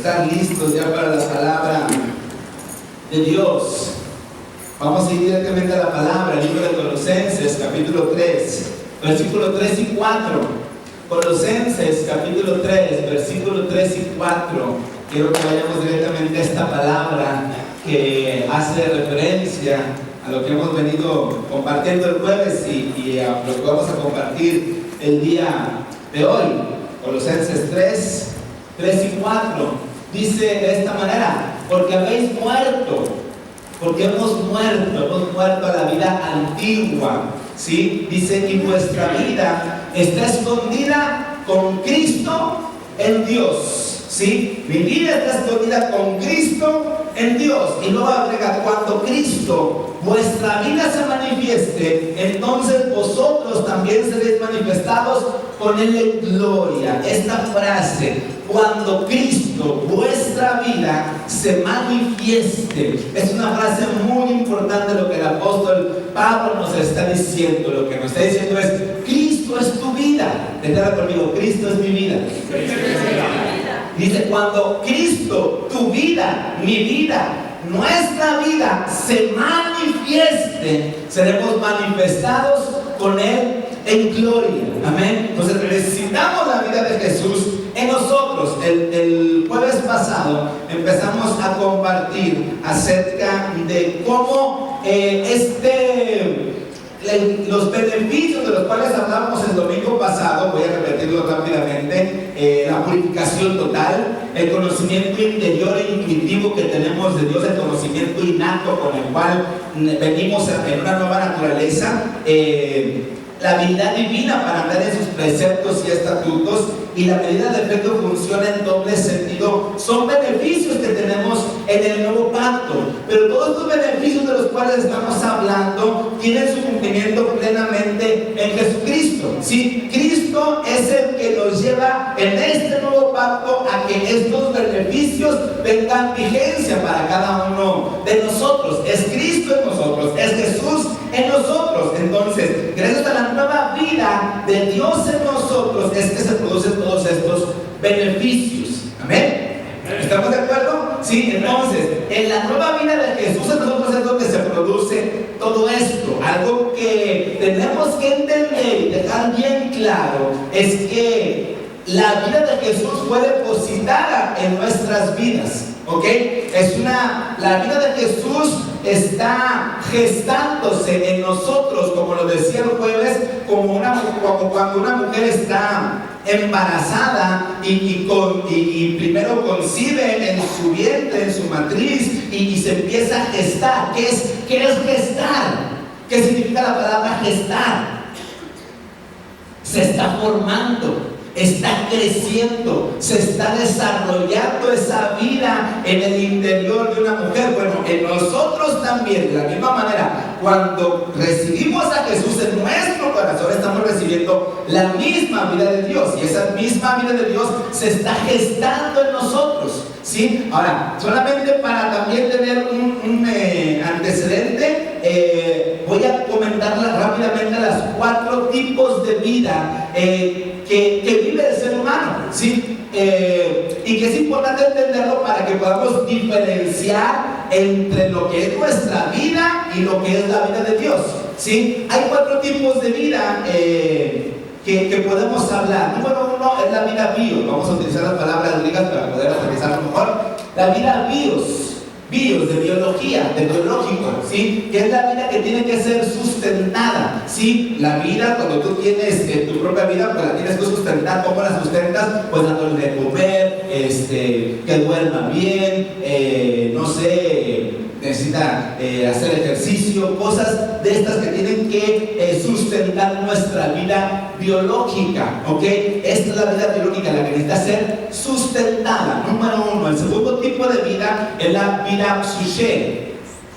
estar listos ya para la palabra de Dios. Vamos a ir directamente a la palabra, el libro de Colosenses, capítulo 3, versículo 3 y 4. Colosenses, capítulo 3, versículo 3 y 4. Quiero que vayamos directamente a esta palabra que hace referencia a lo que hemos venido compartiendo el jueves y a lo que vamos a compartir el día de hoy. Colosenses 3, 3 y 4 dice de esta manera: porque habéis muerto, porque hemos muerto a la vida antigua, ¿sí? Dice, y vuestra vida está escondida con Cristo en Dios, ¿sí? Mi vida está escondida con Cristo en Dios. Y luego agrega: cuando Cristo, vuestra vida, se manifieste, entonces vosotros también seréis manifestados con Él en gloria. Esta frase, cuando Cristo, vuestra vida, se manifieste, es una frase muy importante. Lo que el apóstol Pablo nos está diciendo, lo que nos está diciendo es: Cristo es tu vida. Declara conmigo: Cristo es mi vida. Dice, cuando Cristo, tu vida, mi vida, nuestra vida se manifieste, seremos manifestados con Él en gloria. Amén. Entonces necesitamos la vida de Jesús en nosotros. El jueves pasado empezamos a compartir acerca de cómo los beneficios de los cuales hablamos el domingo pasado. Voy a repetirlo rápidamente: la purificación total, el conocimiento interior e intuitivo que tenemos de Dios, el conocimiento innato con el cual venimos en una nueva naturaleza, la habilidad divina para andar en sus preceptos y estatutos, y la medida de fe que funciona en doble sentido. Son beneficios que tenemos en el nuevo pacto, pero todos estos beneficios de los cuales estamos hablando tienen su cumplimiento plenamente en Jesucristo, ¿sí? Cristo es el que nos lleva en este nuevo pacto a que estos beneficios tengan vigencia para cada uno de nosotros. Es Cristo en nosotros, es Jesús en nosotros. Entonces, gracias a la nueva vida de Dios en nosotros es que se producen todos estos beneficios. Amén. ¿Estamos de acuerdo? Sí. Entonces, en la nueva vida de Jesús en nosotros es donde se produce todo esto. Algo que tenemos que entender y dejar bien claro es que la vida de Jesús fue depositada en nuestras vidas, ¿ok? La vida de Jesús está gestándose en nosotros, como lo decía el jueves, como cuando una mujer está embarazada y primero concibe en su vientre, en su matriz, y se empieza a gestar. ¿Qué es gestar? ¿Qué significa la palabra gestar? Se está formando, está creciendo, se está desarrollando esa vida en el interior de una mujer. Bueno, en nosotros también, de la misma manera, cuando recibimos a Jesús en nuestro corazón, estamos recibiendo la misma vida de Dios, y esa misma vida de Dios se está gestando en nosotros, ¿sí? Ahora, solamente para también tener un antecedente, voy a comentar rápidamente las 4 tipos de vida que vive el ser humano, ¿sí? Y que es importante entenderlo para que podamos diferenciar entre lo que es nuestra vida y lo que es la vida de Dios, ¿sí? Hay 4 tipos de vida que podemos hablar. Número 1 es la vida bios. Vamos a utilizar las palabras griegas para poder aterrizarlo mejor. La vida bios de biología, de biológico, ¿sí? Que es la vida que tiene que ser sustentada, ¿sí? La vida, cuando tú tienes tu propia vida, pues la tienes que sustentar. ¿Cómo la sustentas? Pues dándole de comer, que duerma bien, no sé, necesita hacer ejercicio, cosas de estas que tienen que sustentar nuestra vida biológica, ¿ok? Esta es la vida biológica, la que necesita ser sustentada. Número 1. El segundo tipo de vida es la vida psuche,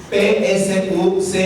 P-S-U-C-H-E,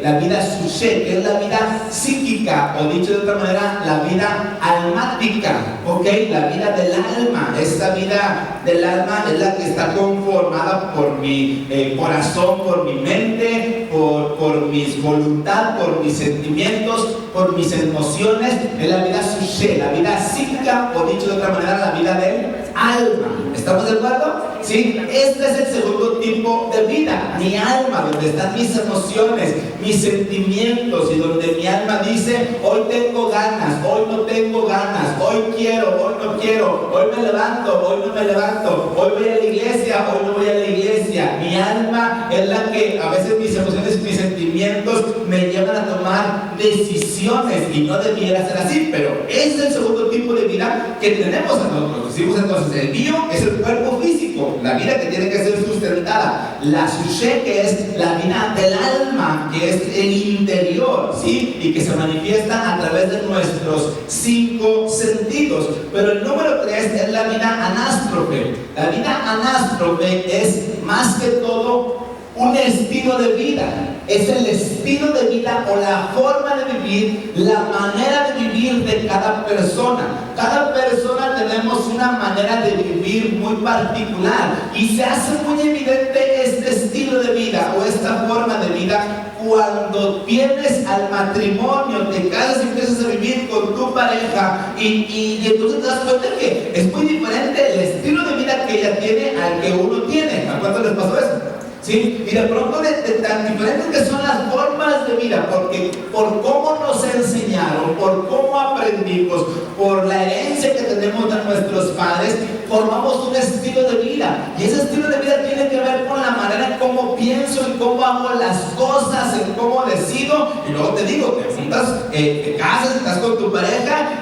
la vida psuche, que es la vida psíquica, o dicho de otra manera, la vida almática, ¿ok? La vida del alma. Esta vida del alma es la que está conformada por mi corazón, por mi mente, por mi voluntad, por mis sentimientos, por mis emociones. Es la vida psuche, la vida psíquica, o dicho de otra manera, la vida del alma. ¿Estamos de acuerdo? Sí, este es el segundo tipo de vida. Mi alma, donde están mis emociones, mis sentimientos, y donde mi alma dice, hoy tengo ganas, hoy no tengo ganas, hoy quiero, hoy no quiero, hoy me levanto, hoy no me levanto, hoy voy a la iglesia, hoy no voy a la iglesia. Mi alma es la que a veces mis emociones, mis sentimientos me llevan a tomar decisiones, y no debiera ser así, pero es el segundo tipo de vida que tenemos nosotros. Decimos entonces, el bio es el cuerpo físico, la vida que tiene que ser sustentada. La sushé, que es la vida del alma, que es el interior, ¿sí? Y que se manifiesta a través de nuestros 5 sentidos. Pero el número 3 es la vida anástrofe. La vida anástrofe es más que todo un estilo de vida. Es el estilo de vida o la forma de vivir, la manera de vivir de cada persona. Cada persona tenemos una manera de vivir muy particular, y se hace muy evidente este estilo de vida o esta forma de vida cuando vienes al matrimonio, te casas y empiezas a vivir con tu pareja, y entonces te das cuenta que es muy diferente el estilo de vida que ella tiene al que uno tiene. ¿A cuánto les pasó eso? ¿Sí? Y de pronto de tan diferentes que son las formas de vida, porque por cómo nos enseñaron, por cómo aprendimos, por la herencia que tenemos de nuestros padres, formamos un estilo de vida, y ese estilo de vida tiene que ver con la manera en cómo pienso, en cómo hago las cosas, en cómo decido. Y luego te digo, te juntas, te casas, estás con tu pareja,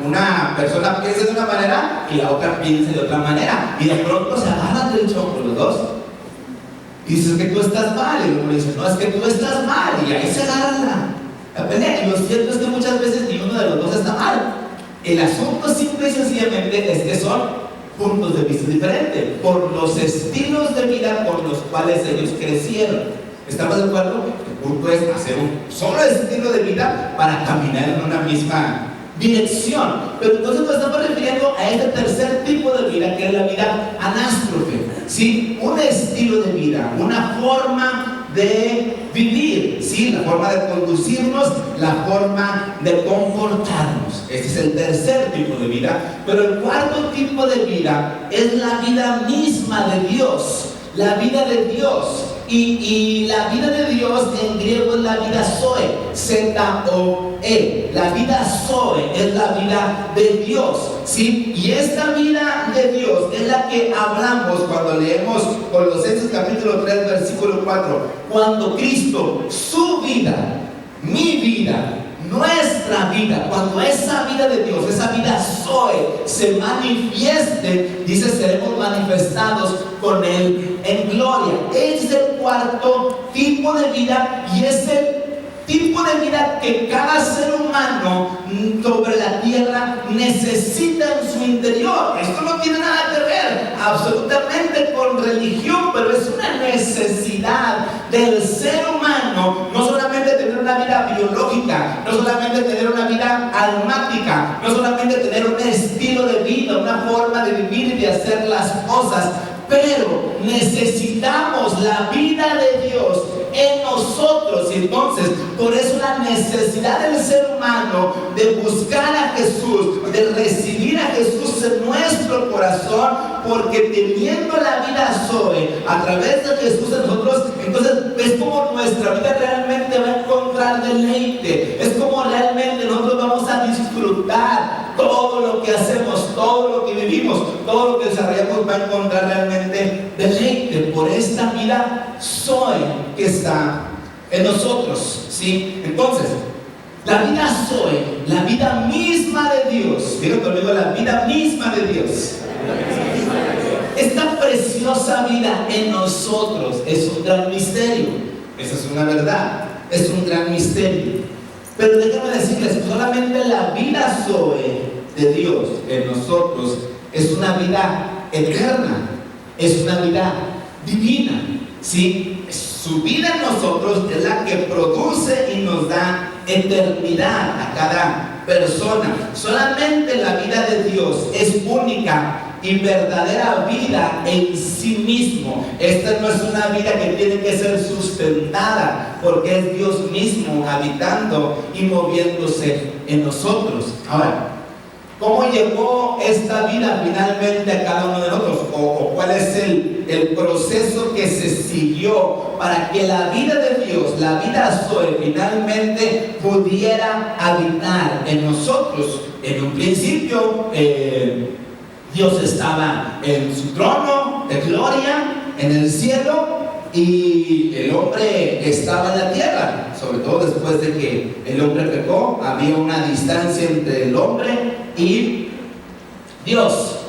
una persona piensa de una manera y la otra piensa de otra manera, y de pronto se agarran del chonco los dos. Y dices que tú estás mal, y uno dice, no, es que tú estás mal, y ahí se agarran la pelea. Y lo cierto es que muchas veces ni uno de los dos está mal. El asunto simple y sencillamente es que son puntos de vista diferentes por los estilos de vida con los cuales ellos crecieron. ¿Estamos de acuerdo? El punto es hacer un solo estilo de vida para caminar en una misma dirección. Pero entonces nos estamos refiriendo a este tercer tipo de vida, que es la vida anástrofe, ¿sí? Un estilo de vida, una forma de vivir, ¿sí? La forma de conducirnos, la forma de comportarnos. Este es el tercer tipo de vida. Pero el cuarto tipo de vida es la vida misma de Dios, la vida de Dios. Y la vida de Dios en griego es la vida Zoe, Z-O-E. La vida Zoe es la vida de Dios, ¿sí? Y esta vida de Dios es la que hablamos cuando leemos Colosenses capítulo 3, versículo 4. Cuando Cristo, su vida, mi vida, nuestra vida, cuando esa vida de Dios, esa vida Zoe se manifieste, dice, seremos manifestados con Él en gloria. Es el cuarto tipo de vida, y es el tipo de vida que cada ser humano sobre la tierra necesita en su interior. Esto no tiene nada que ver absolutamente con religión, pero es una necesidad del ser humano, no solamente tener una vida biológica, no solamente tener una vida almática, no solamente tener un estilo de vida, una forma de vivir y de hacer las cosas, pero necesitamos la vida de Dios en nosotros. Y entonces, por eso la necesidad del ser humano de buscar a Jesús, de recibir a Jesús en nuestro corazón, porque teniendo la vida Zoe a través de Jesús en nosotros, entonces es como nuestra vida realmente va a encontrar deleite, es como realmente nosotros vamos a disfrutar todo lo que hacemos, todo lo que vivimos, todo lo que desarrollamos, va a encontrar realmente deleite por esta vida Zoe que está en nosotros, ¿sí? Entonces, la vida Zoe, la vida misma de Dios, digo conmigo, la vida misma de Dios, esta preciosa vida en nosotros es un gran misterio. Esa es una verdad, es un gran misterio. Pero déjenme decirles, solamente la vida Zoe de Dios en nosotros es una vida eterna, es una vida divina, ¿sí? Su vida en nosotros es la que produce y nos da eternidad a cada persona. Solamente la vida de Dios es única y verdadera vida en sí mismo. Esta no es una vida que tiene que ser sustentada, porque es Dios mismo habitando y moviéndose en nosotros. Ahora, ¿Cómo llegó esta vida finalmente a cada uno de nosotros? ¿O cuál es el proceso que se siguió para que la vida de Dios, la vida Zoe, finalmente pudiera habitar en nosotros? En un principio, Dios estaba en su trono de gloria, en el cielo, y el hombre estaba en la tierra. Sobre todo después de que el hombre pecó, había una distancia entre el hombre y Dios.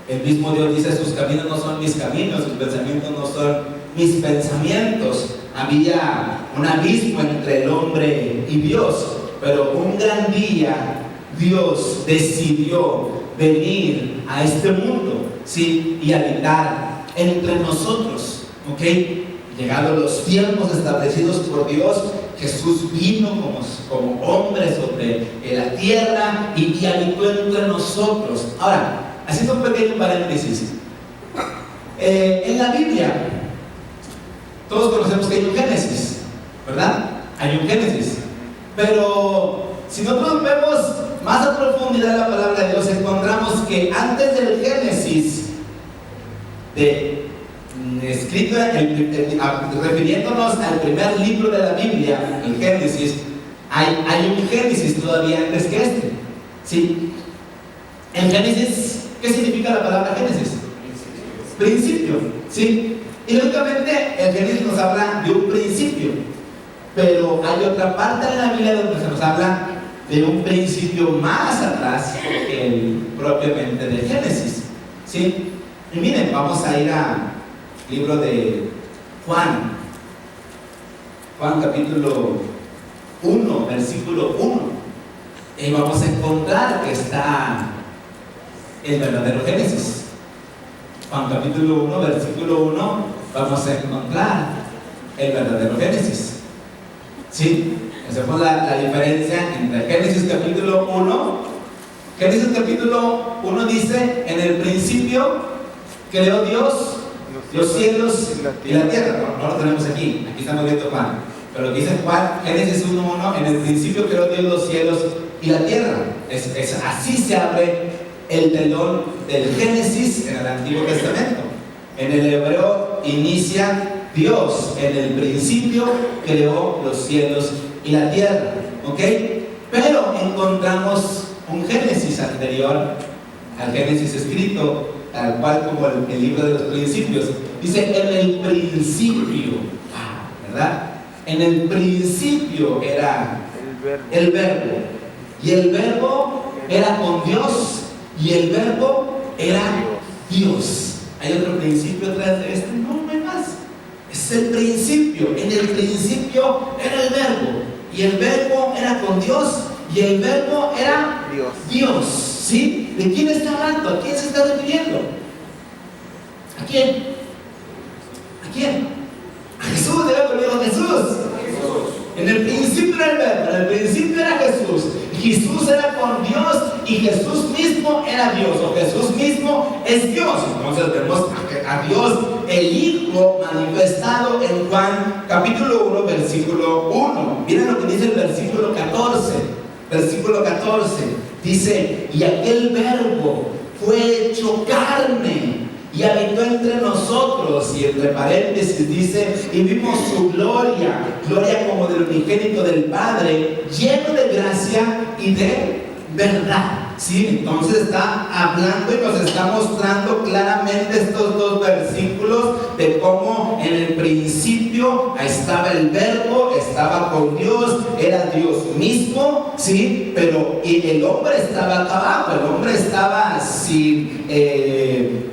El mismo Dios dice: sus caminos no son mis caminos, sus pensamientos no son mis pensamientos. Había un abismo entre el hombre y Dios, pero un gran día Dios decidió venir a este mundo, ¿sí? Y habitar entre nosotros, ¿ok? Llegados los tiempos establecidos por Dios, Jesús vino como hombre sobre la tierra y habitó entre nosotros. Ahora, haciendo un pequeño paréntesis, en la Biblia todos conocemos que hay un Génesis, ¿verdad? Hay un Génesis, pero si nosotros vemos más a profundidad la palabra de Dios, encontramos que antes del Génesis escrito, refiriéndonos al primer libro de la Biblia, el Génesis, hay un Génesis todavía antes que este, ¿sí? En Génesis, ¿qué significa la palabra Génesis? Principio, ¿sí? Y lógicamente el Génesis nos habla de un principio, pero hay otra parte de la Biblia donde se nos habla de un principio más atrás que el propiamente de Génesis, ¿sí? Y miren, vamos a ir al libro de Juan capítulo 1, versículo 1, y vamos a encontrar que está el verdadero Génesis. Juan capítulo 1, versículo 1, vamos a encontrar el verdadero Génesis, ¿sí? Hacemos la diferencia entre Génesis capítulo 1. Génesis capítulo 1 dice: en el principio creó Dios los cielos y la tierra. No lo tenemos aquí estamos viendo Juan, pero lo que dice Juan, Génesis 1:1, en el principio creó Dios los cielos y la tierra. Así se abre el telón del Génesis en el Antiguo Testamento. En el hebreo inicia: Dios en el principio creó los cielos y la tierra, ¿ok? Pero encontramos un Génesis anterior al Génesis escrito, tal cual como el libro de los principios. Dice: en el principio, ¿verdad? En el principio era el verbo, y el verbo era con Dios, y el verbo era Dios. ¿Hay otro principio atrás de este? No hay más. Es el principio. En el principio era el verbo, y el verbo era con Dios, y el verbo era Dios, ¿sí? ¿De quién está hablando? ¿A quién se está refiriendo? ¿A quién? ¿A quién? A Jesús. Diga conmigo: Jesús. En el principio era el verbo, en el principio era Jesús, y Jesús era con Dios, y Jesús mismo era Dios, o Jesús mismo es Dios. Entonces vemos a Dios, el Hijo, manifestado en Juan capítulo 1, versículo 1. Miren lo que dice el versículo 14. Versículo 14 dice: y aquel verbo fue hecho carne y habitó entre nosotros, y entre paréntesis dice: y vimos su gloria como del unigénito del Padre, lleno de gracia y de verdad. ¿Sí? Entonces está hablando y nos está mostrando claramente estos dos versículos de cómo en el principio estaba el verbo, estaba con Dios, era Dios mismo, ¿sí? Pero el hombre estaba acá abajo, el hombre estaba sin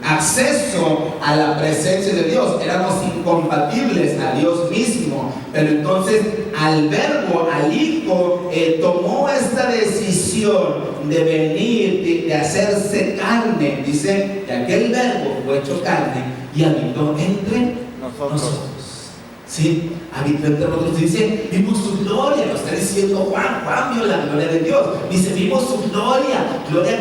acceso a la presencia de Dios, éramos incompatibles a Dios mismo. Pero entonces al verbo, al Hijo, tomó esta decisión de venir, de hacerse carne. Dice que aquel verbo fue hecho carne y habitó entre nosotros. ¿Sí? Habitó entre nosotros. Dice: vimos su gloria. Lo está diciendo Juan. Juan vio la gloria de Dios. Dice: vimos su gloria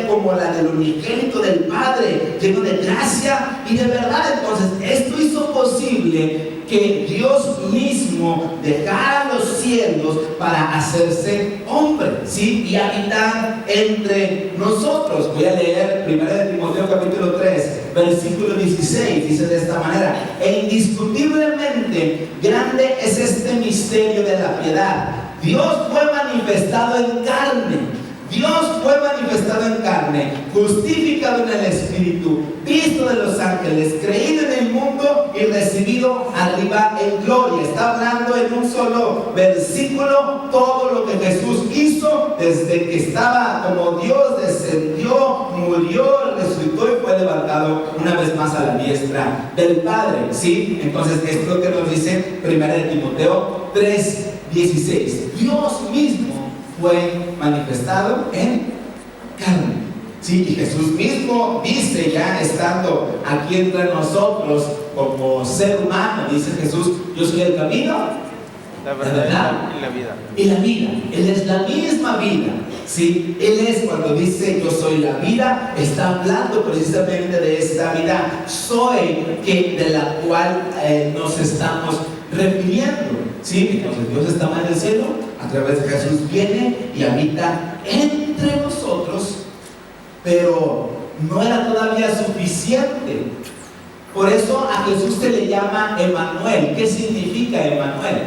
como la del unigénito del Padre, lleno de gracia y de verdad. Entonces esto hizo posible que Dios mismo dejara los cielos para hacerse hombre, ¿sí? Y habitar entre nosotros. Voy a leer 1 Timoteo capítulo 3, versículo 16, dice de esta manera: e indiscutiblemente grande es este misterio de la piedad. Dios fue manifestado en carne. Dios fue manifestado en carne, justificado en el Espíritu, visto de los ángeles, creído en el mundo y recibido arriba en gloria. Está hablando en un solo versículo todo lo que Jesús hizo desde que estaba como Dios, descendió, murió, resucitó y fue levantado una vez más a la diestra del Padre, ¿sí? Entonces esto es lo que nos dice 1 Timoteo 3:16. Dios mismo fue manifestado en carne, ¿sí? Y Jesús mismo dice, ya estando aquí entre nosotros como ser humano, dice Jesús: yo soy el camino, la verdad y la vida. Y la vida. Él es la misma vida, ¿sí? Él es, cuando dice yo soy la vida, está hablando precisamente de esta vida de la cual nos estamos refiriendo, ¿sí? Entonces Dios estaba en el cielo, a través de Jesús viene y habita entre nosotros, pero no era todavía suficiente. Por eso a Jesús se le llama Emmanuel. ¿Qué significa Emmanuel?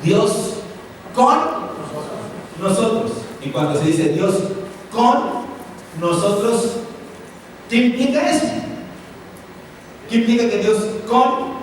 Dios con nosotros. Y cuando se dice Dios con nosotros, ¿qué implica eso? ¿Qué implica que Dios con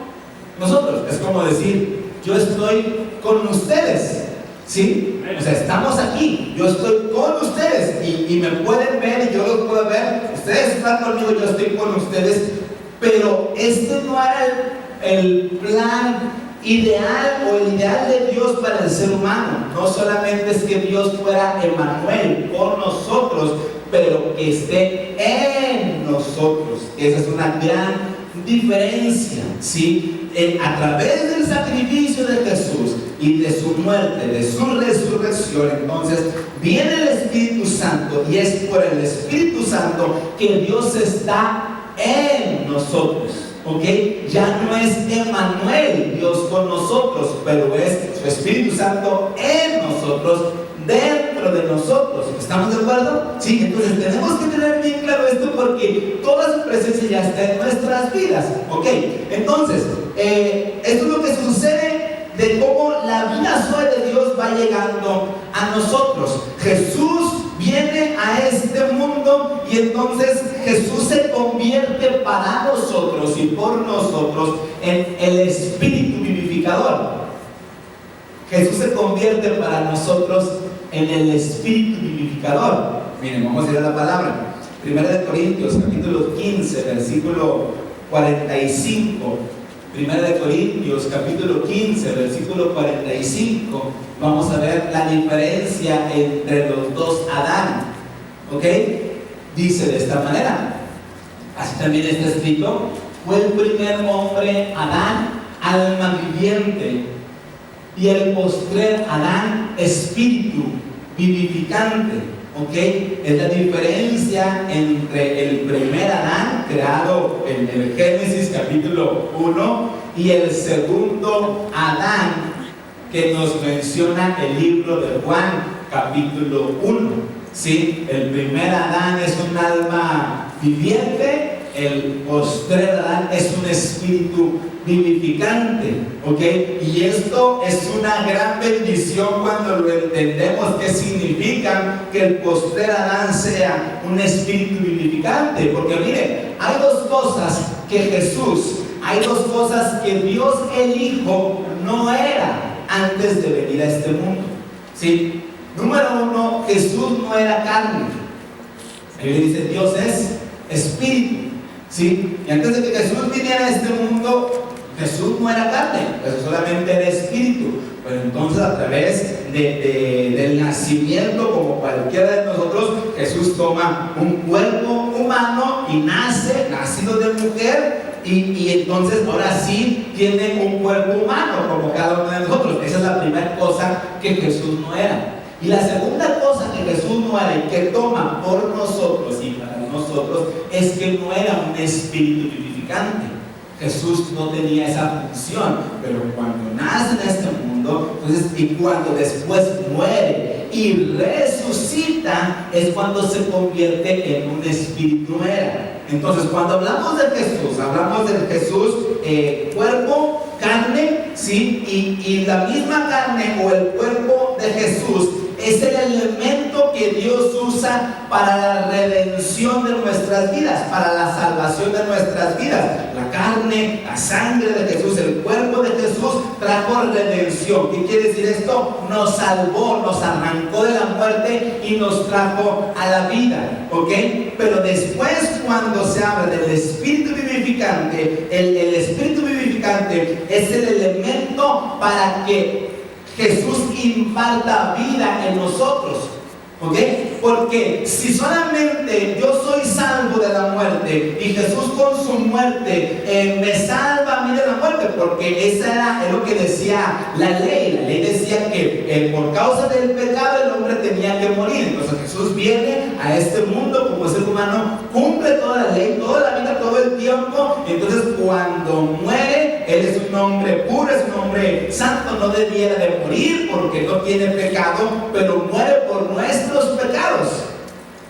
nosotros? Es como decir: yo estoy con ustedes, ¿sí? O sea, estamos aquí, yo estoy con ustedes y me pueden ver y yo los puedo ver. Ustedes están conmigo, yo estoy con ustedes. Pero este no era el plan ideal o el ideal de Dios para el ser humano. No solamente es que Dios fuera Emmanuel con nosotros, pero que esté en nosotros. Esa es una gran diferencia, ¿sí? A través del sacrificio de Jesús y de su muerte, de su resurrección, entonces viene el Espíritu Santo, y es por el Espíritu Santo que Dios está en nosotros, ¿ok? Ya no es Emmanuel, Dios con nosotros, pero es su Espíritu Santo en nosotros, dentro de nosotros. ¿Estamos de acuerdo? Sí, entonces tenemos que tener bien claro esto, porque toda su presencia ya está en nuestras vidas, ¿ok? Entonces, esto es lo que sucede de cómo la vida sola de Dios va llegando a nosotros. Jesús viene a este mundo y entonces Jesús se convierte para nosotros y por nosotros en el Espíritu vivificador. Jesús se convierte para nosotros en el Espíritu vivificador. Miren, vamos a ir a la palabra. 1 Corintios capítulo 15, versículo 45. 1 Corintios capítulo 15, versículo 45. Vamos a ver la diferencia entre los dos Adán, ¿ok? Dice de esta manera, así también está escrito: fue el primer hombre Adán, alma viviente, y el postrer Adán, espíritu vivificante, ¿ok? Es la diferencia entre el primer Adán, creado en el Génesis capítulo 1, y el segundo Adán que nos menciona el libro de Juan capítulo 1, ¿sí? El primer Adán es un alma viviente, el postrer Adán es un espíritu vivificante, ¿ok? Y esto es una gran bendición cuando lo entendemos, qué significa que el postrer Adán sea un espíritu vivificante. Porque mire, hay dos cosas que Dios el Hijo no era antes de venir a este mundo, ¿sí? Número uno, Jesús no era carne. Él dice: Dios es espíritu, ¿sí? Y antes de que Jesús viniera a este mundo, Jesús no era carne, Jesús solamente era espíritu. Pero entonces, a través del nacimiento, como cualquiera de nosotros, Jesús toma un cuerpo humano y nacido de mujer, y entonces ahora sí tiene un cuerpo humano como cada uno de nosotros. Esa es la primera cosa que Jesús no era. Y la segunda cosa que Jesús no era y que toma por nosotros y para nosotros es que no era un espíritu vivificante. Jesús no tenía esa función, pero cuando nace en este mundo, entonces, y cuando después muere y resucita, es cuando se convierte en un espíritu nuera. Entonces, cuando hablamos de Jesús, hablamos del Jesús cuerpo, carne, ¿sí? Y la misma carne o el cuerpo de Jesús es el elemento que Dios usa para la redención de nuestras vidas, para la salvación de nuestras vidas. La carne, la sangre de Jesús, el cuerpo de Jesús trajo redención. ¿Qué quiere decir esto? Nos salvó, nos arrancó de la muerte y nos trajo a la vida, ¿ok? Pero después, cuando se habla del espíritu vivificante, el espíritu vivificante es el elemento para que Jesús imparta vida en nosotros, ¿ok? Porque si solamente yo soy salvo de la muerte y Jesús con su muerte me salva a mí de la muerte, porque es lo que decía la ley. La ley decía que por causa del pecado el hombre tenía que morir. Entonces Jesús viene a este mundo como ser humano, cumple toda la ley, toda la vida, todo el tiempo. Entonces cuando muere, Él es un hombre puro, es un hombre santo, no debiera de morir porque no tiene pecado, pero muere por nuestros pecados.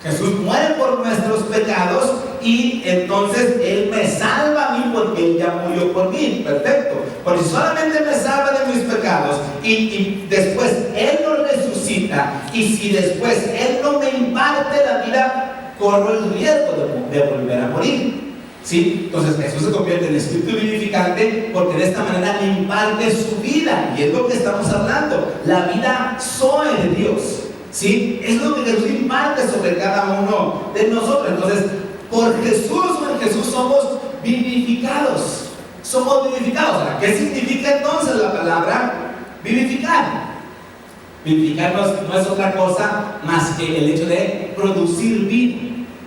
Jesús muere por nuestros pecados y entonces Él me salva a mí porque Él ya murió por mí. Perfecto. Porque si solamente me salva de mis pecados y después Él lo resucita, y si después Él no me imparte la vida, corro el riesgo de volver a morir. ¿Sí? Entonces Jesús se convierte en espíritu vivificante porque de esta manera le imparte su vida, y es lo que estamos hablando, la vida zoe de Dios. ¿Sí? Es lo que Jesús imparte sobre cada uno de nosotros. Entonces, por Jesús o en Jesús somos vivificados. Somos vivificados. Ahora, ¿qué significa entonces la palabra vivificar? Vivificar no es otra cosa más que el hecho de producir vida.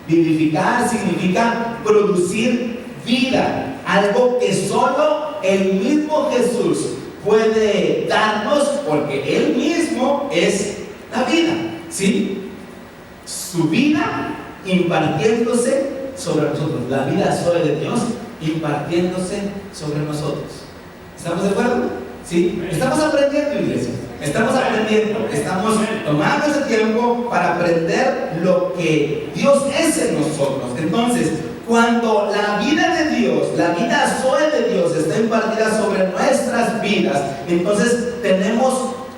Vivificar significa producir vida, algo que solo el mismo Jesús puede darnos, porque Él mismo es la vida, ¿sí? Su vida impartiéndose sobre nosotros, la vida zoe de Dios impartiéndose sobre nosotros. ¿Estamos de acuerdo? ¿Sí? Estamos aprendiendo, iglesia. Estamos aprendiendo, estamos tomando ese tiempo para aprender lo que Dios es en nosotros. Entonces, cuando la vida de Dios, la vida zoe de Dios está impartida sobre nuestras vidas, entonces tenemos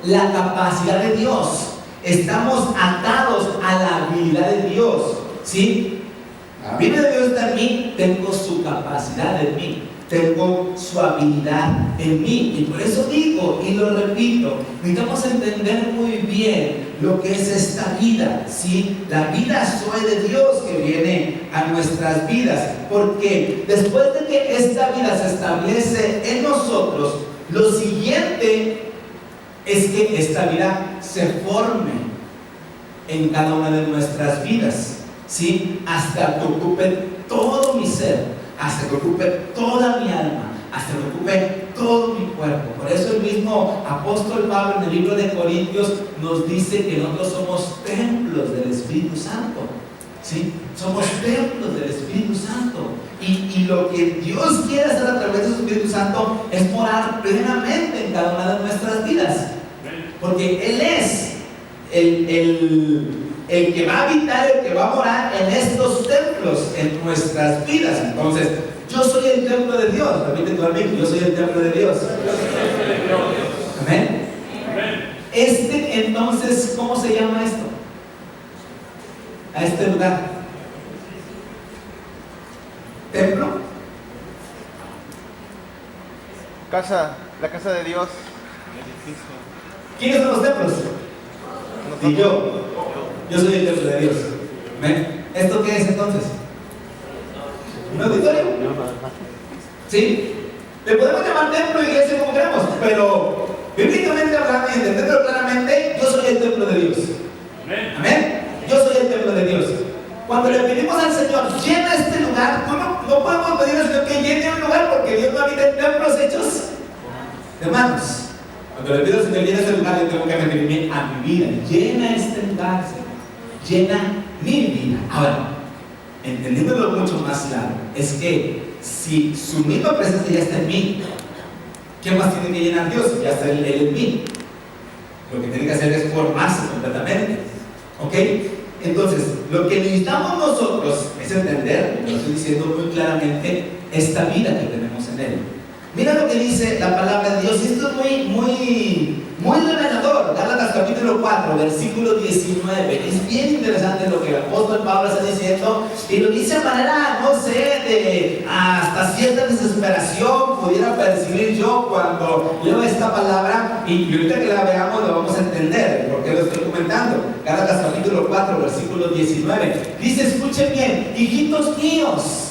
la capacidad de Dios. Estamos atados a la habilidad de Dios, ¿sí? La vida de Dios está en mí, tengo su capacidad en mí, tengo su habilidad en mí. Y por eso digo y lo repito, necesitamos entender muy bien lo que es esta vida, ¿sí? La vida zoe de Dios que viene a nuestras vidas, porque después de que esta vida se establece en nosotros, lo siguiente es que esta vida se forme en cada una de nuestras vidas, ¿sí? Hasta que ocupe todo mi ser, hasta que ocupe toda mi alma, hasta que ocupe todo mi cuerpo. Por eso el mismo apóstol Pablo en el libro de Corintios nos dice que nosotros somos templos del Espíritu Santo, ¿sí? Somos templos del Espíritu Santo. Y lo que Dios quiere hacer a través de su Espíritu Santo es morar plenamente en cada una de nuestras vidas, porque Él es el que va a habitar, el que va a morar en estos templos, en nuestras vidas. Entonces, yo soy el templo de Dios. Repite tu amigo, yo soy el templo de Dios. Amén. Entonces, ¿cómo se llama esto? A este lugar. ¿Templo? Casa, la casa de Dios. ¿Quiénes son los templos? Y yo soy el templo de Dios. ¿Ven? ¿Esto qué es entonces? ¿Un auditorio? ¿Sí? Le podemos llamar templo, iglesia, como queramos, pero bíblicamente hablando y entendiendo claramente, yo soy el templo de Dios. Amén. Yo soy el templo de Dios. Cuando le pedimos al Señor, llena este lugar, no podemos pedir al Señor que llene un lugar, porque Dios no habita en templos hechos de manos. Cuando le pido al Señor, llena este lugar, yo tengo que referirme a mi vida. Llena este lugar, Señor. Llena mi vida. Ahora, entendiéndolo mucho más claro, es que si su misma presencia ya está en mí, ¿qué más tiene que llenar Dios? Ya está Él en mí. Lo que tiene que hacer es formarse completamente. ¿Ok? Entonces, lo que necesitamos nosotros es entender, lo estoy diciendo muy claramente, esta vida que tenemos en Él. Mira lo que dice la palabra de Dios, y esto es muy revelador. Gálatas capítulo 4, versículo 19. Es bien interesante lo que el apóstol Pablo está diciendo, y lo dice de manera, no sé, de hasta cierta desesperación pudiera percibir yo cuando leo esta palabra, y ahorita que la veamos lo vamos a entender, porque lo estoy comentando. Gálatas capítulo 4, versículo 19. Dice, escuchen bien, hijitos míos,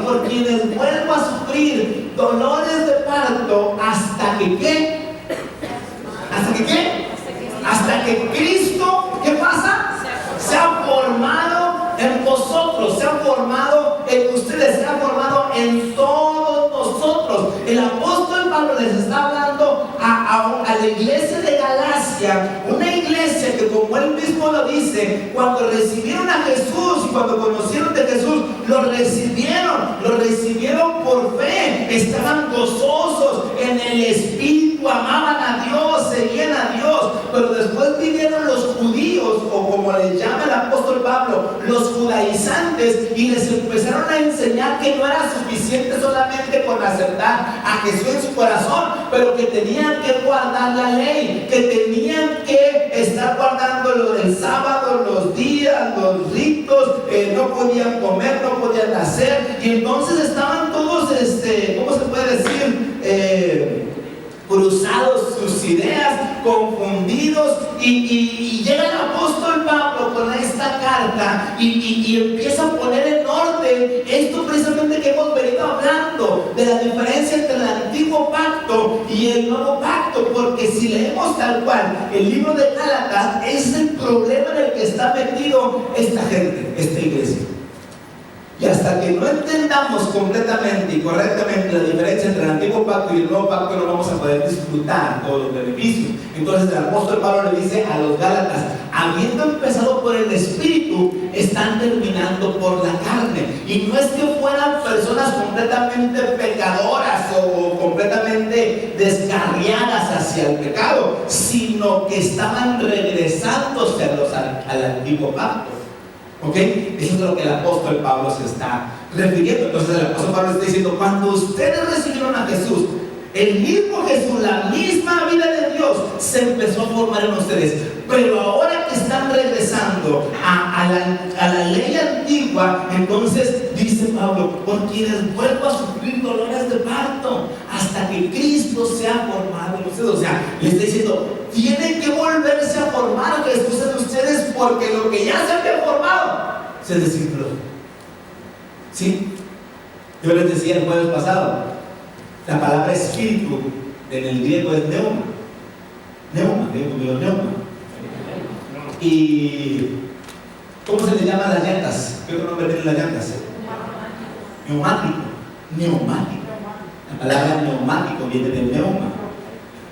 por quienes vuelvo a sufrir dolores de parto, hasta que ¿qué? Hasta que Cristo, ¿qué pasa? Se ha formado en vosotros, se ha formado en ustedes, se ha formado en todos nosotros. El apóstol Pablo les está hablando a la iglesia de Galacia, una iglesia que, como él mismo lo dice, cuando recibieron a Jesús y cuando conocieron de Jesús, lo recibieron por fe, estaban gozosos en el Espíritu, amaban a Dios, seguían a Dios. Pero después vinieron los judíos, o como les llama el apóstol Pablo, los judaizantes, y les empezaron a enseñar que no era suficiente solamente con aceptar a Jesús en su corazón, pero que tenían que guardar la ley, que tenían que estar guardando lo del sábado, los días, los ritos, no podían comer, no podían hacer, y entonces estaban todos, ¿cómo se puede decir? Cruzados sus ideas, confundidos, y llega el apóstol Pablo con esta carta y empieza a poner en orden esto precisamente que hemos venido hablando, de la diferencia entre el antiguo pacto y el nuevo pacto, porque si leemos tal cual el libro de Gálatas, es el problema en el que está metido esta gente, esta iglesia. Y hasta que no entendamos completamente y correctamente la diferencia entre el antiguo pacto y el nuevo pacto, no vamos a poder disfrutar todos los beneficios. Entonces el apóstol Pablo le dice a los Gálatas, habiendo empezado por el Espíritu, están terminando por la carne. Y no es que fueran personas completamente pecadoras o completamente descarriadas hacia el pecado, sino que estaban regresándose al antiguo pacto. ¿Ok? Eso es lo que el apóstol Pablo se está refiriendo. Entonces el apóstol Pablo está diciendo, cuando ustedes recibieron a Jesús, el mismo Jesús, la misma vida de Dios se empezó a formar en ustedes. Pero ahora que están regresando a la ley antigua, entonces dice Pablo, por quienes vuelvo a sufrir dolores de parto, hasta que Cristo sea formado en ustedes. O sea, le está diciendo, tienen que volverse a formar Jesús en ustedes, porque lo que ya se había formado se desinfló. ¿Sí? Yo les decía el jueves pasado, la palabra espíritu en el griego es neuma. Neuma. ¿Y cómo se le llaman las llantas? ¿Qué otro nombre tienen las llantas? Neumático. La palabra neumático viene de neuma.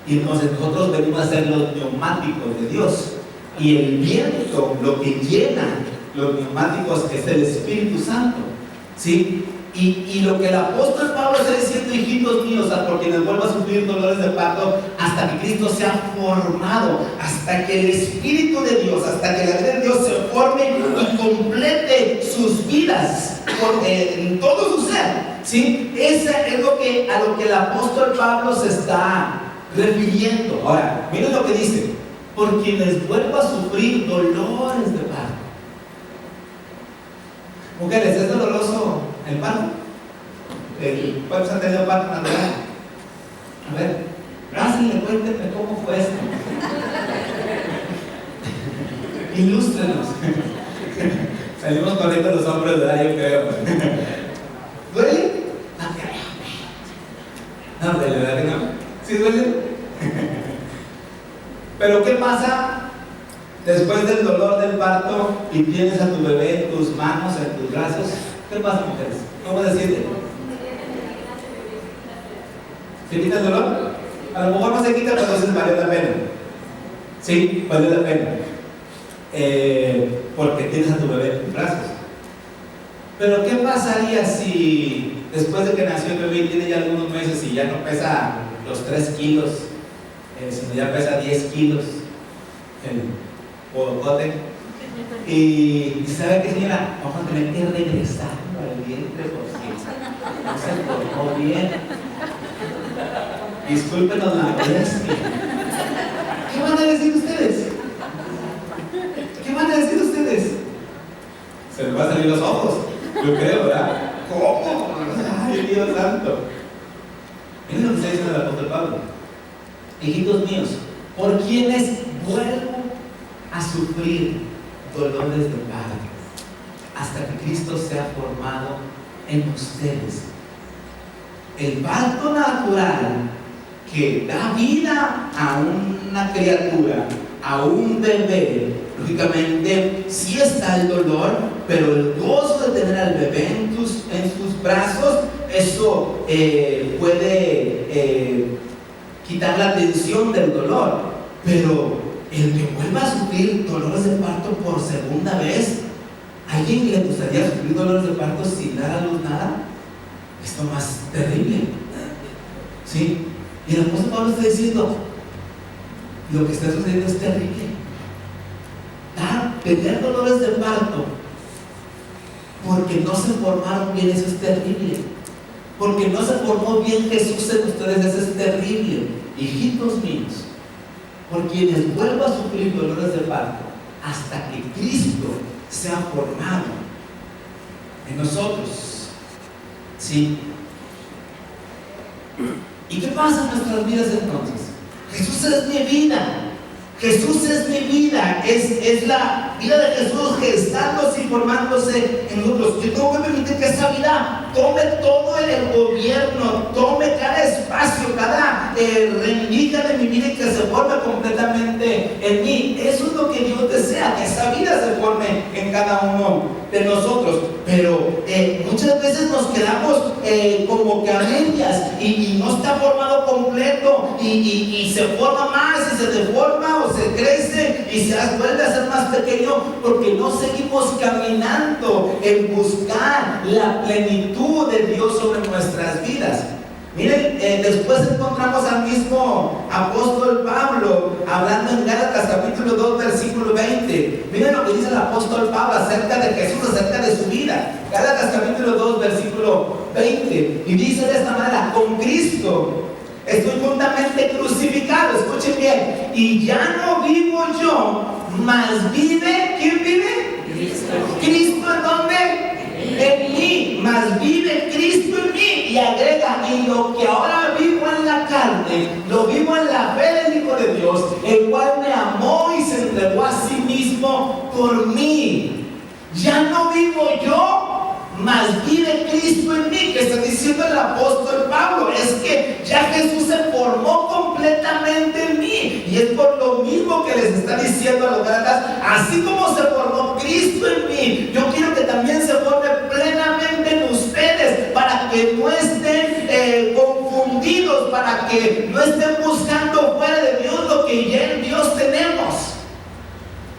Y entonces nosotros venimos a ser los neumáticos de Dios. Y el viento, lo que llena los neumáticos, es el Espíritu Santo. ¿Sí? Y lo que el apóstol Pablo está diciendo, hijitos míos, por quienes vuelvo a sufrir dolores de parto, hasta que Cristo sea formado, hasta que el Espíritu de Dios, hasta que la vida de Dios se forme y complete sus vidas en todo su ser. ¿Sí? Eso es a lo que el apóstol Pablo se está refiriendo. Ahora, miren lo que dice, por quienes vuelvo a sufrir dolores de parto. Mujeres, ¿es doloroso el parto? ¿Cuántos han tenido parto natural? A ver, pásenle, cuéntenme cómo fue esto. Ilústrenos. Salimos corriendo los hombres, ¿verdad? Yo creo. ¿Duele? No, duele, ¿verdad que no? ¿Sí duele? Pero ¿qué pasa después del dolor del parto y tienes a tu bebé en tus manos, en tus brazos? ¿Qué pasa, mujeres? ¿Cómo decirte? ¿Se quita el dolor? A lo mejor no se quita, pero entonces vale la pena. Sí, vale la pena. Porque tienes a tu bebé en tus brazos. Pero ¿qué pasaría si después de que nació el bebé y tiene ya algunos meses y ya no pesa los 3 kilos, sino ya pesa 10 kilos el podocote? Y ¿sabe qué, señora? Vamos a tener que regresarlo al vientre porque no se formó bien. Discúlpenos la molestia. ¿Qué van a decir ustedes? ¿Qué van a decir ustedes? Se les van a salir los ojos, yo creo, ¿verdad? ¿Cómo? Ay, Dios santo. Miren lo que está diciendo el apóstol Pablo. Hijitos míos, por quienes vuelvo a sufrir dolores de parto hasta que Cristo sea formado en ustedes. El parto natural que da vida a una criatura, a un bebé, lógicamente sí está el dolor, pero el gozo de tener al bebé en tus brazos, eso puede quitar la tensión del dolor. Pero el que vuelva a sufrir dolores de parto por segunda vez, ¿a alguien le gustaría sufrir dolores de parto sin dar a luz nada? Esto más terrible, ¿sí? Y el apóstol Pablo está diciendo, lo que está sucediendo es terrible. Tener dolores de parto porque no se formaron bien, eso es terrible. Porque no se formó bien Jesús en ustedes, eso es terrible. Hijitos míos, por quienes vuelvo a sufrir dolores de parto hasta que Cristo sea formado en nosotros. ¿Sí? ¿Y qué pasa en nuestras vidas entonces? Jesús es mi vida. Jesús es mi vida, es la vida de Jesús gestándose y formándose en nosotros. Yo tengo que permitir que esa vida tome todo el gobierno, tome cada espacio, cada rendija de mi vida y que se forme completamente en mí. Eso es lo que Dios desea, que esa vida se forme en cada uno de nosotros. Pero muchas veces nos quedamos como que a medias y no está formado completo y se forma más y se deforma o se crece y se vuelve a ser más pequeño porque no seguimos caminando en buscar la plenitud de Dios sobre nuestras vidas. Miren, después encontramos al mismo apóstol Pablo hablando en Gálatas capítulo 2 versículo 20. Miren lo que dice el apóstol Pablo acerca de Jesús, acerca de su vida. Gálatas capítulo 2 versículo 20. Y dice de esta manera: con Cristo estoy juntamente crucificado, escuchen bien, y ya no vivo yo, mas vive, ¿quién vive? Cristo. ¿Cristo en dónde? En mí, mas vive Cristo en mí. Y agrega: y lo que ahora vivo en la carne, lo vivo en la fe del Hijo de Dios, el cual me amó y se entregó a sí mismo por mí. Ya no vivo yo, mas vive Cristo en mí. Que está diciendo el apóstol Pablo es que ya Jesús se formó completamente en mí, y es por lo mismo que les está diciendo a los Gálatas: así como se formó Cristo en mí, yo quiero que también se forme plenamente en ustedes, para que no estén confundidos, para que no estén buscando fuera de Dios lo que ya en Dios tenemos.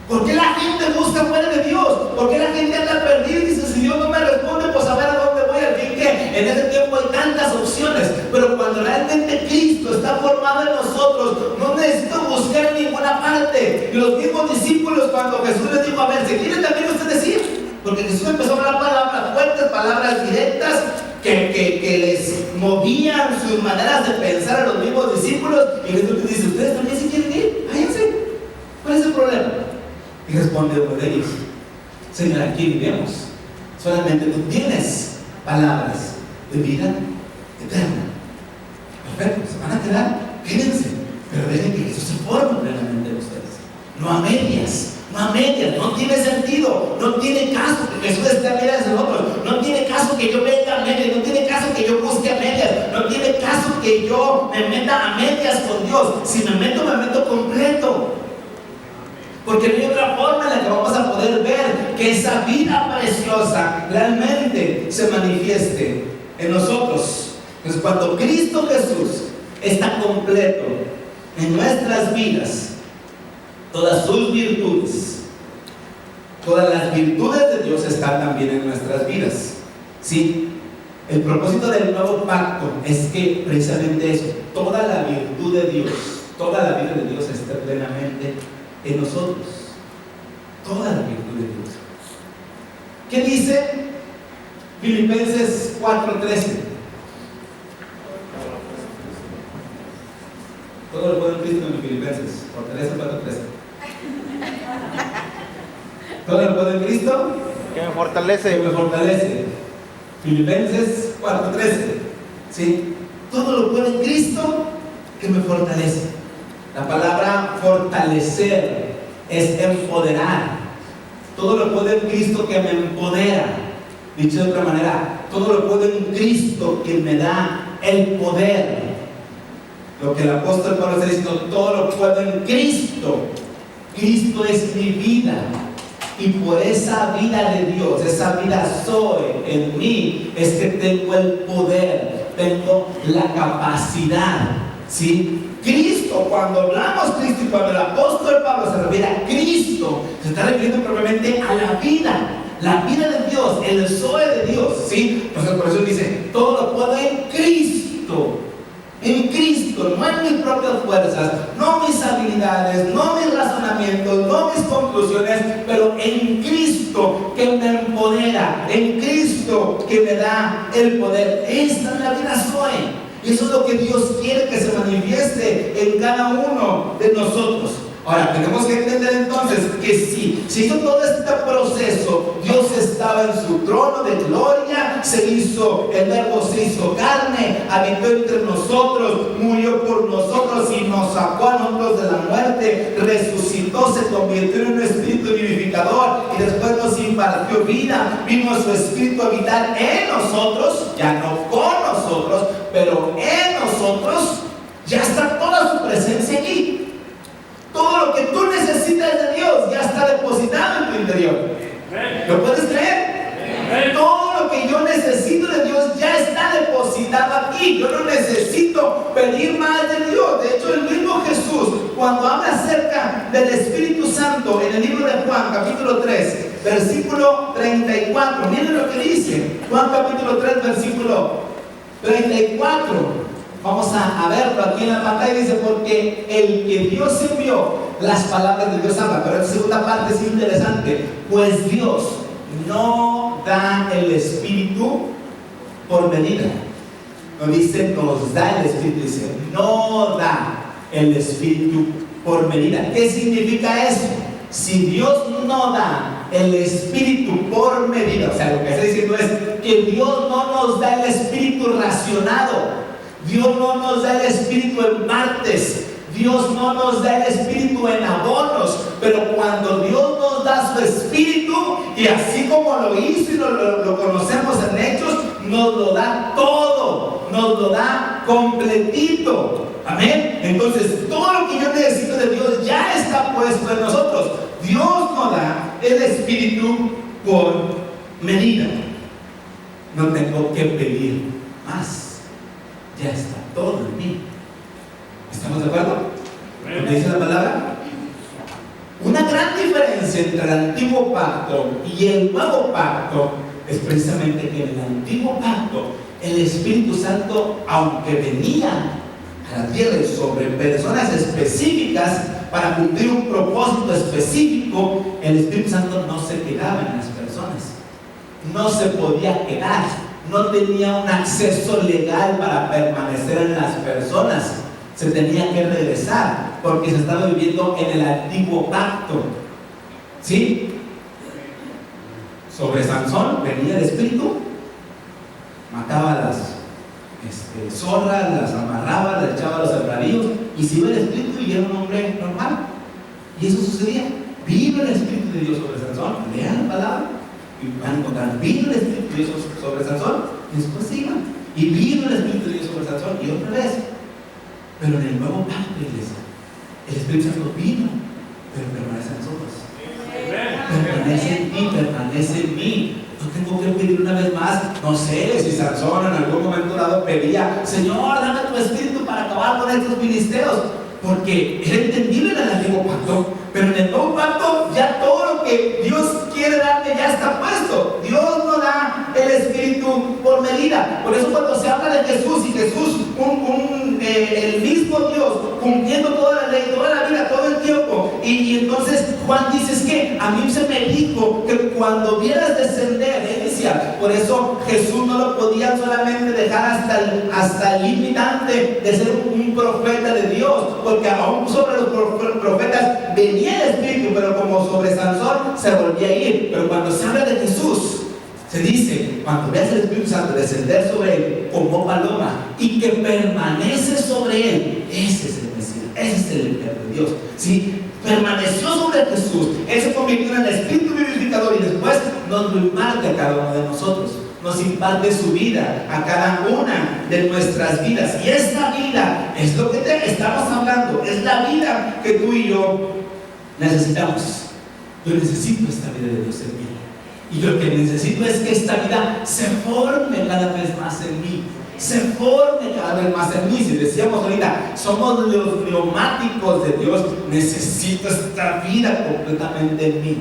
¿Por qué la gente busca fuera de Dios? ¿Por qué la gente anda perdida y dice: si Dios no me responde, pues a ver a dónde voy? Al fin que en ese tiempo hay tantas opciones. Pero cuando realmente Cristo está formado en nosotros, no necesito buscar en ninguna parte. Y los mismos discípulos, cuando Jesús les dijo: a ver, ¿se quieren también ustedes ir? Porque Jesús empezó a hablar palabras fuertes, palabras directas, que les movían sus maneras de pensar a los mismos discípulos. Y Jesús les dice: ¿ustedes también se quieren ir? Váyanse. ¿Cuál es el problema? Y responde uno de ellos: Señor, aquí vivimos. Solamente tú tienes palabras de vida eterna. Perfecto, se van a quedar, quédense, pero dejen que Jesús se forme plenamente en ustedes. No a medias, no tiene sentido, no tiene caso que Jesús esté a medias de nosotros, no tiene caso que yo venga a medias, no tiene caso que yo busque a medias, no tiene caso que yo me meta a medias con Dios. Si me meto completo. Porque no hay otra forma en la que vamos a poder ver que esa vida preciosa realmente se manifieste en nosotros. Pues cuando Cristo Jesús está completo en nuestras vidas, todas sus virtudes, Todas las virtudes de Dios están también en nuestras vidas. ¿Sí? El propósito del nuevo pacto es que precisamente eso, toda la virtud de Dios, toda la vida de Dios está plenamente en nosotros. Toda la virtud de Dios. ¿Qué dice Filipenses 4:13? Todo lo puedo en Cristo en Filipenses, Fortaleza 4:13. Todo lo puedo en Cristo que me fortalece. que me fortalece. Filipenses 4:13. ¿Sí? Todo lo puedo en Cristo que me fortalece. La palabra fortalecer es empoderar. Todo lo puedo en Cristo que me empodera. Dicho de otra manera, todo lo puedo en Cristo que me da el poder. Lo que el apóstol Pablo está diciendo, todo lo puedo en Cristo. Cristo es mi vida. Y por esa vida de Dios, esa vida soy en mí, es que tengo el poder, tengo la capacidad. ¿Sí? Cristo, cuando hablamos Cristo y cuando el apóstol Pablo se refiere a Cristo, se está refiriendo propiamente a la vida de Dios, el Zoe de Dios. ¿Sí? Entonces por eso dice, todo lo puedo en Cristo. En Cristo, no en mis propias fuerzas, no mis habilidades, no mis razonamientos, no mis conclusiones, pero en Cristo que me empodera, en Cristo que me da el poder. Esta es la vida Zoe. Y eso es lo que Dios quiere que se manifieste en cada uno de nosotros. Ahora, tenemos que entender entonces que sí, se hizo todo este proceso. Dios estaba en su trono de gloria, el verbo se hizo carne, habitó entre nosotros, murió por nosotros y nos sacó a nosotros de la muerte, resucitó, se convirtió en un espíritu vivificador y después nos impartió vida. Vino su espíritu a habitar en nosotros, ya no con nosotros, pero en nosotros. Ya está toda su presencia aquí. Todo lo que tú necesitas de Dios ya está depositado en tu interior. ¿Lo puedes creer? Todo lo que yo necesito de Dios ya está depositado aquí. Yo no necesito pedir más de Dios. De hecho, el mismo Jesús, cuando habla acerca del Espíritu Santo en el libro de Juan, capítulo 3, versículo 34, miren lo que dice. Juan capítulo 3, versículo 34. Vamos a verlo aquí en la pantalla. Dice, porque el que Dios envió, las palabras de Dios hablan. Pero esta segunda parte es interesante. Pues Dios no da el Espíritu por medida. No dice nos da el Espíritu, dice no da el Espíritu por medida. ¿Qué significa eso? Si Dios no da el Espíritu por medida, o sea, lo que está diciendo es que Dios no nos da el Espíritu racionado. Dios no nos da el Espíritu en martes. Dios no nos da el Espíritu en abonos. Pero cuando Dios nos da su Espíritu, y así como lo hizo y lo conocemos en Hechos, nos lo da todo, nos lo da completito. Amén. Entonces todo lo que yo necesito de Dios ya está puesto en nosotros. Dios no da el Espíritu por medida. No tengo que pedir más. Ya está todo en mí. ¿Estamos de acuerdo? ¿Lo que dice la palabra? Una gran diferencia entre el antiguo pacto y el nuevo pacto es precisamente que en el antiguo pacto el Espíritu Santo, aunque venía a la tierra y sobre personas específicas para cumplir un propósito específico, el Espíritu Santo no se quedaba en las personas. No se podía quedar. No tenía un acceso legal para permanecer en las personas. Se tenía que regresar porque se estaba viviendo en el antiguo pacto. ¿Sí? Sobre Sansón venía el Espíritu, mataba a las zorras, las amarraba, las echaba a los sembradíos, y se iba el Espíritu y era un hombre normal. Y eso sucedía. Vino el Espíritu de Dios sobre Sansón. Lean la palabra y van a encontrar, vino el Espíritu de Dios sobre Sansón, y después se iban, y vino el Espíritu de Dios sobre Sansón, y otra vez. Pero en el nuevo pacto, iglesia, el Espíritu Santo vino, pero permanece en nosotros. Permanece en ti, permanece en mí. No tengo que pedir una vez más. No sé si Sansón en algún momento dado pedía, Señor, dame tu Espíritu para acabar con estos ministerios, porque era entendible en el antiguo pacto. Pero en el nuevo pacto ya todo lo que Dios quiere quiere darme ya está puesto. Dios no da el Espíritu por medida. Por eso cuando se habla de Jesús y Jesús, el mismo Dios, cumpliendo toda la ley, toda la vida, todo el tiempo. Y entonces Juan dice, es que a mí se me dijo que cuando vieras descender, decía, por eso Jesús no lo podía solamente dejar hasta el limitante de ser un profeta de Dios, porque aún sobre los profetas venía el Espíritu, pero como sobre Sansón se volvía a ir. Pero cuando se habla de Jesús, se dice, cuando veas el Espíritu Santo descender sobre él como paloma y que permanece sobre él, ese es el Mesías, ese es el Hijo de Dios. ¿Sí? Permaneció sobre Jesús, él se convirtió en el Espíritu vivificador y después nos lo imparte a cada uno de nosotros. Nos imparte su vida a cada una de nuestras vidas. Y esta vida es lo que te estamos hablando, es la vida que tú y yo necesitamos. Yo necesito esta vida de Dios en mí. Y yo lo que necesito es que esta vida se forme cada vez más en mí. Se forme cada vez más en mí. Si decíamos ahorita, somos los neumáticos de Dios, necesito esta vida completamente en mí.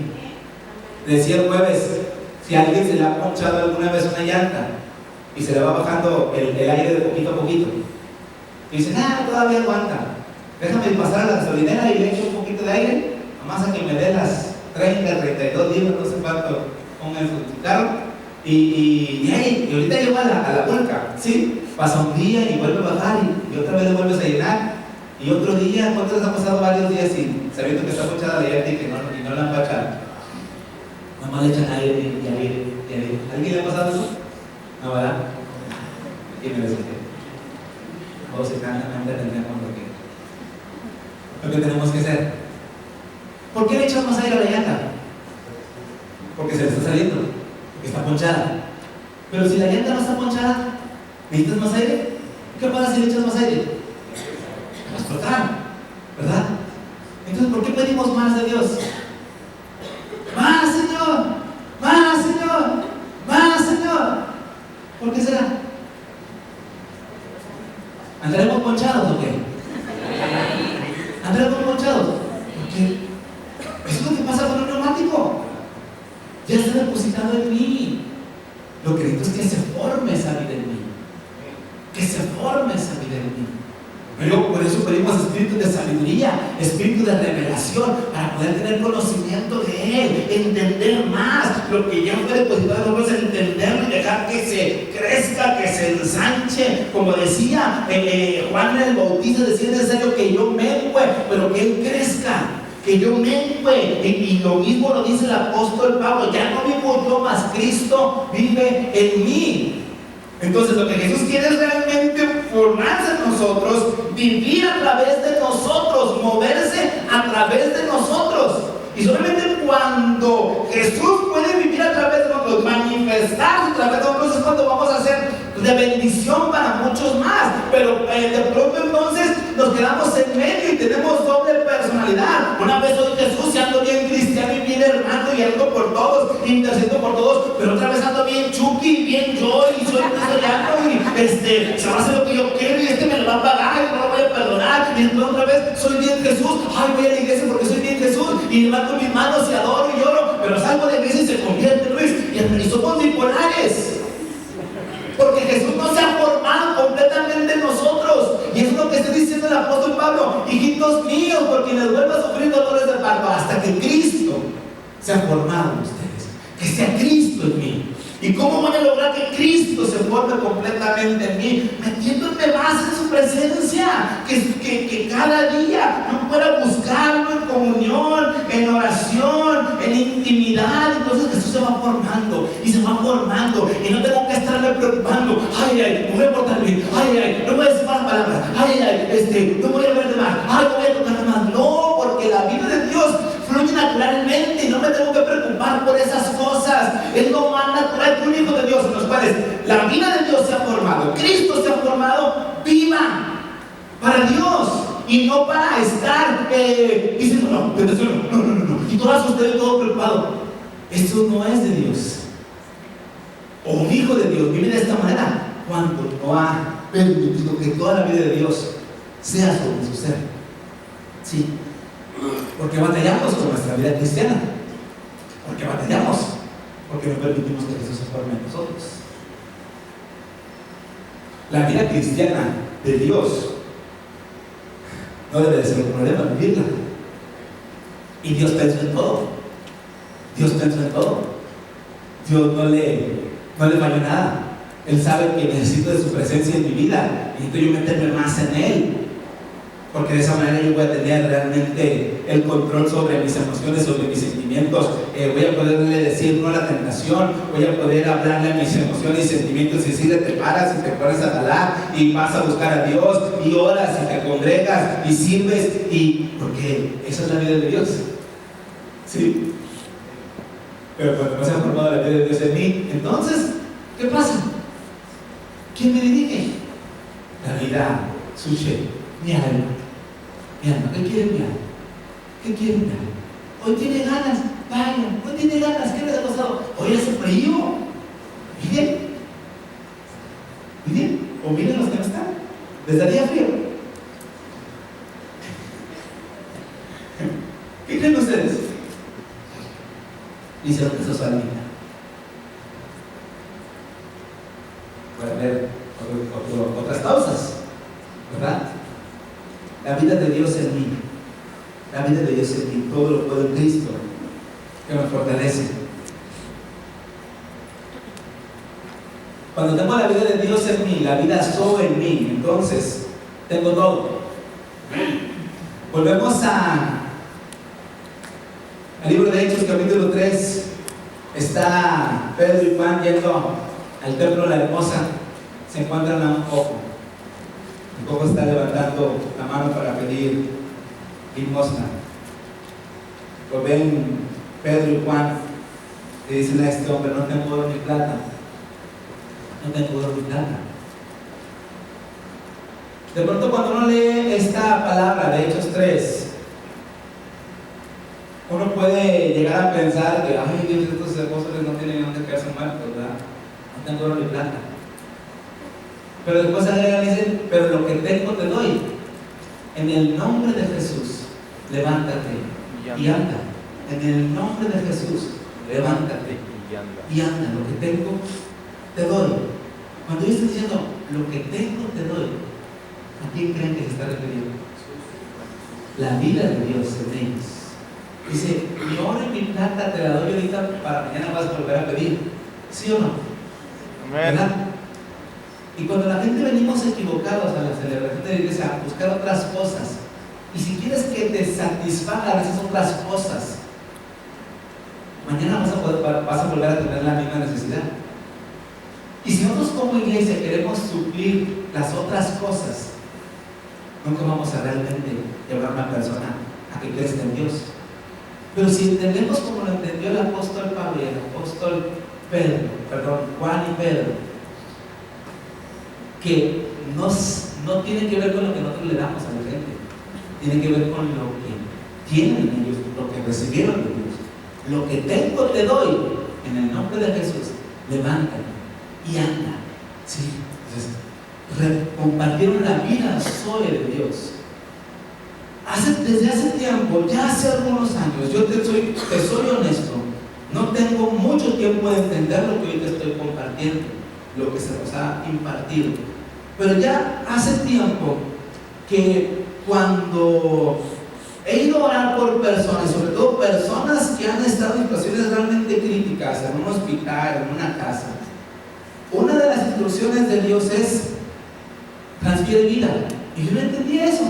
Decía el jueves, si a alguien se le ha ponchado alguna vez una llanta y se le va bajando el aire de poquito a poquito, y dice, todavía aguanta, déjame pasar a la gasolinera y le echo un poquito de aire, nomás a que me dé las 30, 32 días, no sé cuánto ponga en su carro, y ahorita llego a la vuelta, ¿sí? Pasa un día y vuelve a bajar y otra vez le vuelves a llenar, y otro día, ¿cuántos les ha pasado varios días sabiendo que está ponchada la llanta y no la han pachado? Nomás le echan aire y aire y aire. ¿Alguien le ha pasado eso? No, ¿verdad? ¿Quién me lo dice? Todos se están entendemos lo que tenemos que hacer. ¿Por qué le echas más aire a la llanta? Porque se le está saliendo, porque está ponchada. Pero si la llanta no está ponchada, ¿necesitas más aire? ¿Qué pasa si le echas más aire? Va a explotar, ¿verdad? Entonces, ¿por qué pedimos más de Dios? ¡Más, Señor! ¡Más, Señor! ¡Más, Señor! ¿Por qué será? ¿Andaremos ponchados o qué? ¿Andaremos ponchados? Porque eso es lo que pasa con el neumático. Ya está depositado en mí. Lo que necesito es que se forme esa vida en mí. Que se forme esa vida en mí. Pero por eso pedimos espíritu de sabiduría, espíritu de revelación, para poder tener conocimiento de Él, entender más lo que ya fue depositado en nosotros, entenderlo y dejar que se crezca, que se ensanche. Como decía Juan el Bautista, decía: es necesario que yo mengue, pero que Él crezca, que yo mengue. Y lo mismo lo dice el apóstol Pablo: ya no vivo yo, mas Cristo vive en mí. Entonces lo que Jesús quiere es realmente formarse en nosotros, vivir a través de nosotros, moverse a través de nosotros. Y solamente cuando Jesús puede vivir a través de nosotros, manifestarse a través de nosotros, es cuando vamos a ser de bendición para muchos más. Pero de pronto entonces nos quedamos en medio y tenemos doble personalidad. Una vez soy Jesús y ando bien cristiano y bien hermano y ando por todos, intercedo por todos, pero otra vez ando bien Chucky, bien yo, y soy cristiano y se va a hacer lo que yo quiero y me lo va a pagar y no lo voy a perdonar. Y entonces otra vez soy bien Jesús, voy a la iglesia porque soy bien Jesús y levanto mis manos y adoro y lloro, pero salgo de la iglesia y se convierte Luis, y somos bipolares. Porque Jesús no se ha formado completamente en nosotros. Y es lo que está diciendo el apóstol Pablo: hijitos míos, por quienes vuelva a sufrir dolores de parto, hasta que Cristo se ha formado en ustedes, que sea Cristo en mí. ¿Y cómo voy a lograr que Cristo se forme completamente en mí? Metiéndome más en su presencia, que cada día yo pueda buscarlo en comunión, en oración, en intimidad. Entonces Jesús se va formando y se va formando, y no tengo que estarme preocupando: me voy a portar bien, no voy a decir malas palabras, no voy a hablar de más, no voy a tocar más. No, porque la vida de Dios fluye naturalmente y no me tengo que preocupar por esas cosas. Es lo más natural que un hijo de Dios, en los cuales la vida de Dios se ha formado, Cristo se ha formado, viva para Dios y no para estar diciendo no, y todas ustedes todo preocupado. Eso no es de Dios. O un hijo de Dios vive de esta manera cuando no ha permitido que toda la vida de Dios sea sobre su ser. Sí, porque batallamos con nuestra vida cristiana. Porque batallamos, porque no permitimos que Jesús se forme en nosotros. La vida cristiana de Dios no debe de ser un problema vivirla. Y Dios pensó en todo. Dios pensó en todo. Dios no le falló nada. Él sabe que necesito de su presencia en mi vida. Y necesito yo meterme más en Él. Porque de esa manera yo voy a tener realmente el control sobre mis emociones, sobre mis sentimientos. Voy a poderle decir no a la tentación. Voy a poder hablarle a mis emociones y sentimientos y decirle: te paras y te pones a hablar y vas a buscar a Dios y oras y te congregas y sirves. Porque esa es la vida de Dios. ¿Sí? Pero cuando no se ha formado la vida de Dios en mí, entonces, ¿qué pasa? ¿Quién me dirige? La vida, Suche, mi alma. Mi alma, ¿qué quiere mi alma? ¿Qué quiere mi alma? Hoy tiene ganas, vaya, hoy tiene ganas, ¿qué les ha pasado? Hoy hace frío. Miren, miren, o miren los que no están. ¿Les daría frío? ¿Qué creen ustedes? Hicieron que eso su almita. Puede haber otras causas, ¿verdad? La vida de Dios en mí, la vida de Dios en mí, todo lo puedo en Cristo, que me fortalece. Cuando tengo la vida de Dios en mí, la vida sobre en mí, entonces tengo todo. Volvemos al libro de Hechos, capítulo 3. Está Pedro y Juan yendo al templo de la Hermosa. Se encuentran a un cojo. El cojo está levantando la mano para pedir limosna. Lo ven Pedro y Juan. Le dicen a este hombre: no tengo oro ni plata. No tengo oro ni plata. De pronto, cuando uno lee esta palabra de Hechos 3, uno puede llegar a pensar que, ay, Dios, estos apóstoles no tienen dónde quedarse muertos, ¿verdad? No tengo oro ni plata. Pero después agregan y dicen: pero lo que tengo te doy. En el nombre de Jesús, levántate y anda. En el nombre de Jesús, levántate y anda. Lo que tengo te doy. Cuando yo estoy diciendo lo que tengo te doy, ¿a quién creen que se está refiriendo? La vida de Dios en ellos. Dice: mi oro y mi plata te la doy ahorita, para mañana vas a volver a pedir. ¿Sí o no? ¿Verdad? Y cuando la gente venimos equivocados a la celebración de la iglesia a buscar otras cosas, y si quieres que te satisfagan esas otras cosas, mañana vas a volver a tener la misma necesidad. Y si nosotros como iglesia queremos suplir las otras cosas, nunca vamos a realmente llevar a una persona a que crezca en Dios. Pero si entendemos como lo entendió el apóstol Pablo y el apóstol Juan y Pedro, que no tiene que ver con lo que nosotros le damos a la gente, tiene que ver con lo que tienen ellos, lo que recibieron de Dios. Lo que tengo te doy, en el nombre de Jesús, levántate y anda. ¿Sí? Entonces, compartieron la vida sobre de Dios. Desde hace tiempo, ya hace algunos años, yo te soy honesto, no tengo mucho tiempo de entender lo que hoy te estoy compartiendo, lo que se nos ha impartido. Pero ya hace tiempo que cuando he ido a orar por personas, sobre todo personas que han estado en situaciones realmente críticas, en un hospital, en una casa, una de las instrucciones de Dios es: transfiere vida. Y yo no entendía eso,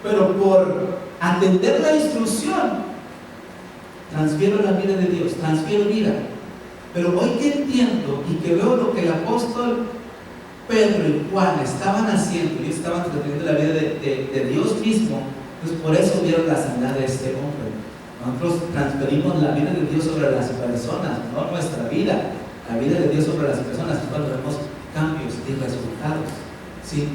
pero por atender la instrucción, transfiero la vida de Dios, transfiero vida. Pero hoy que entiendo y que veo lo que el apóstol Pedro y Juan estaban haciendo, y estaban transfiriendo la vida de Dios mismo, pues por eso vieron la sanidad de este hombre. Nosotros transferimos la vida de Dios sobre las personas, no nuestra vida, la vida de Dios sobre las personas, es cuando vemos cambios y resultados, ¿sí?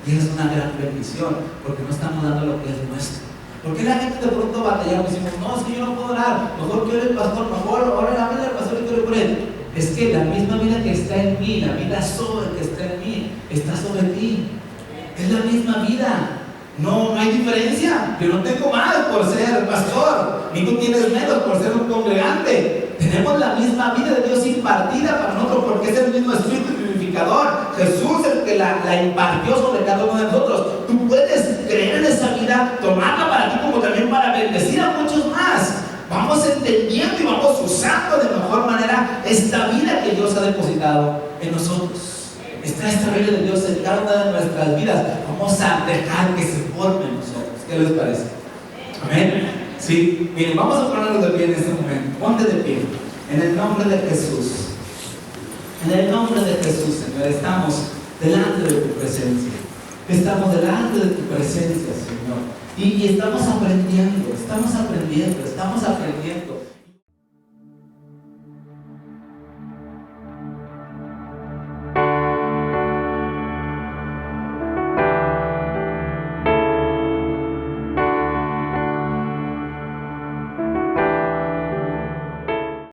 Y es una gran bendición, porque no estamos dando lo que es nuestro. ¿Por qué la gente de pronto batallamos y decimos: no, es que yo no puedo orar, mejor que ore el pastor, mejor ore la vida del pastor y que ore por él? Es que la misma vida que está en mí, la vida sobre que está en mí, está sobre ti. Es la misma vida. No hay diferencia. Yo no tengo más por ser pastor, ni tú tienes menos por ser un congregante. tenemos la misma vida de Dios impartida para nosotros, porque es el mismo Espíritu vivificador. Jesús es el que la impartió sobre cada uno de nosotros. Tú puedes creer en esa vida, tomarla para ti como también para bendecir a muchos más. Vamos entendiendo y vamos usando de mejor manera esta vida que Dios ha depositado en nosotros. Está esta vida de Dios en cada una de nuestras vidas. Vamos a dejar que se forme en nosotros. ¿Qué les parece? Amén. Sí, miren, vamos a ponernos de pie en este momento. Ponte de pie. En el nombre de Jesús. En el nombre de Jesús, Señor, estamos delante de tu presencia. Estamos delante de tu presencia, Señor. Y estamos aprendiendo.